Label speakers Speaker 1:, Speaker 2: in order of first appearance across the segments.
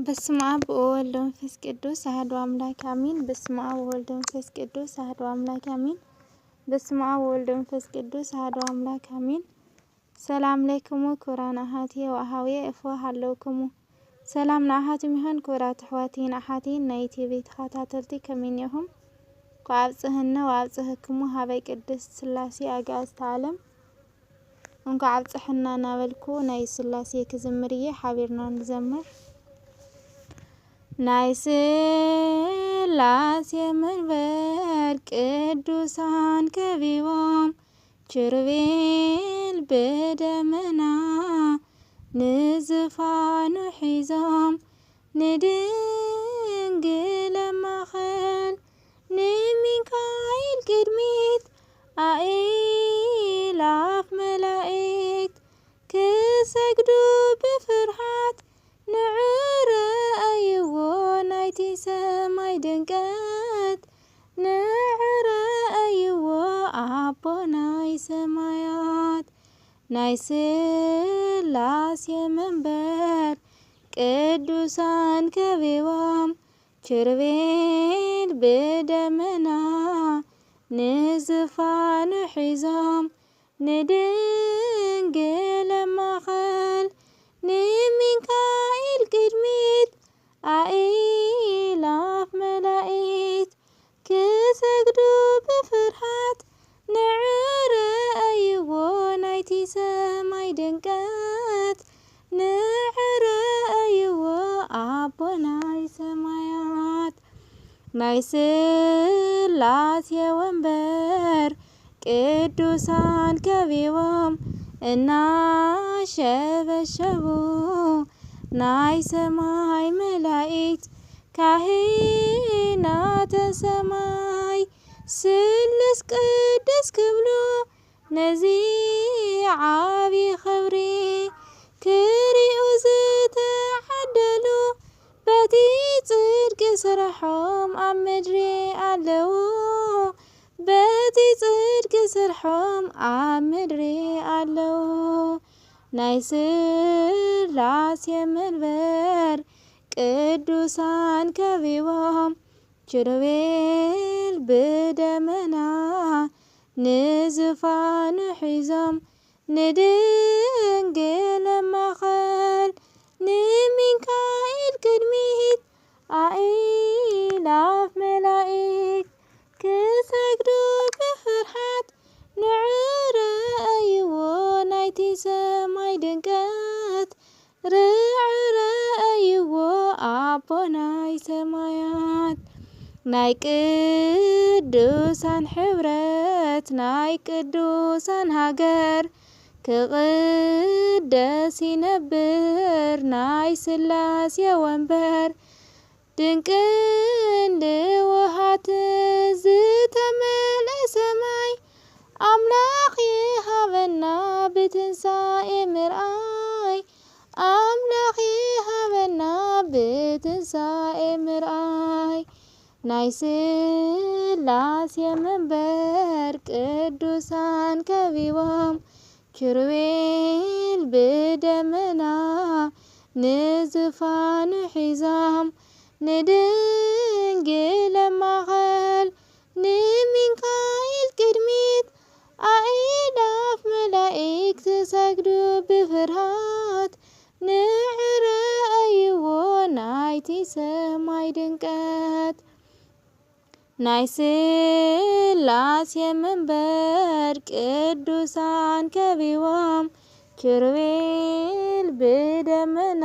Speaker 1: በስመ አብ ወወልድ ወመንፈስ ቅዱስ አሐዱ አምላክ አሜን። በስመ አብ ወወልድ ወመንፈስ ቅዱስ አሐዱ አምላክ አሜን። በስመ አብ ወወልድ ወመንፈስ ቅዱስ አሐዱ አምላክ አሜን። ሰላም ለክሙ ክቡራን አሐትየ ወአኀውየ እፎ ሃለውክሙ ሰላም ንኣኻትም ይኹን ክቡራት ኣሕዋትየ ኣሓቲን ናይ ቲቪ ተኸታተልቲ ከመይኒኹም ከኣብጽሕነ ወኣብጽሕክሙ ሃበይ ቅድስት ሥላሴ ኣጋእዝተ ዓለም እንኳዕ ኣብጽሕና እናበልኩ ናይ ሥላሴ ክዝምርየ ሓቢርና ንዘምር። ናይ ሥላሴ መንበር ቅዱሳን ከቢቦም ኪሩቤል በደመና ንዝፋኑ ሒዞም ንድንግል ማእኸል ንሚካኤል ቅድሚት አእላፍ መላእክት ክሰግዱ ብፍርሃት ንዕረአይዎ ናይቲ ሰማይ ድምቀት ንዕረአይዎ ኣቦ ናይ ሰማያት። ናይ ሥላሴ መንበር ቅዱሳን ከቢቦም ኪሩቤል ብደመና ንዝፋኑ ሒዞም ንድንግል ማእኸል ንሚካኤል ቅድሚት አእላፍ መላእክት ክሰግዱ ብፍርሃት ንዕረአይዎ ናይቲ ሰማይ ድምቀት ንዕረአይዎ ኣቦ ናይ ሰማያት። ናይ ሥላሴ ወንበር ቅዱሳን ከቢቦም እናሸበሸቡ ናይ ሰማይ መላእክት ካህናተ ሰማይ ስሉስ ቅዱስ ክብሉ ነዚ ዓብዪ ኽብሪ ክሪኡ ዝተዓደሉ በቲ ጽድቂ ስርሖም ኣብ ምድሪ ኣለዉ በቲ ጽድቂ ስርሖም ኣብ ምድሪ ኣለዉ። ናይ ሥላሴ መንበር ቅዱሳን ከቢቦም ኪሩቤል ብደመና ንዝፋኑ ሒዞም ንድንግል ማእኸል ንሚካኤል ቅድሚት አእላፍ መላእክት ክሰግዱ ብፍርሃት ንዕረአይዎ ናይቲ ሰማይ ድምቀት ንዕረአይዎ ኣቦ ናይ ሰማያት። ናይ ቅዱሳን ሕብረት ናይ ቅዱሳን ሃገር ክቕደስ ይነብር ናይ ሥላሴ ወንበር ድንቅን ልውሃት ዝተመልአ ሰማይ ኣምላኽ ይሃበና ብትንሣኤ ምርኣይ ኣምላኽ ይሃበና ብትንሣኤ ምርኣይ። ናይ ሥላሴ መንበር ቅዱሳን ከቢቦም ኪሩቤል ብደመና ንዝፋኑ ሒዞም ንድንግል ማእኸል ንሚካኤል ቅድሚት አእላፍ መላእክት ክሰግዱ ብፍርሃት ንዕረአይዎ ናይቲ ሰማይ ድምቀት። ናይ ሥላሴ መንበር ቅዱሳን ከቢቦም ኪሩቤል ብደመና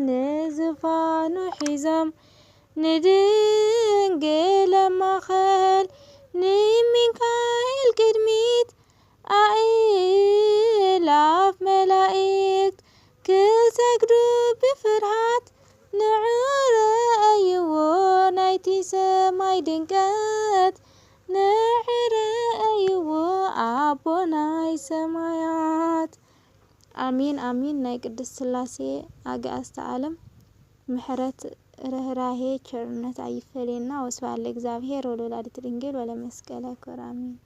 Speaker 1: ንዝፋኑ ሒዞም ንድንግል ማእኸል ንሚካኤል ቅድሚት አእላፍ መላእክት ክሰግዱ ብፍርሃት ንዕረአይዎ ናይቲ ሰማይ ድምቀት ንዕረአይዎ ኣቦ ናይ ሰማያት። አሚን አሚን። ናይ ቅድስት ሥላሴ ኣጋእዝተ ዓለም ምሕረት ርህራሄ ቸርነት ኣይፈለየና። ወስብሐት ለእግዚአብሔር ወለወላዲቱ ድንግል ወለመስቀሉ ክቡር አሜን።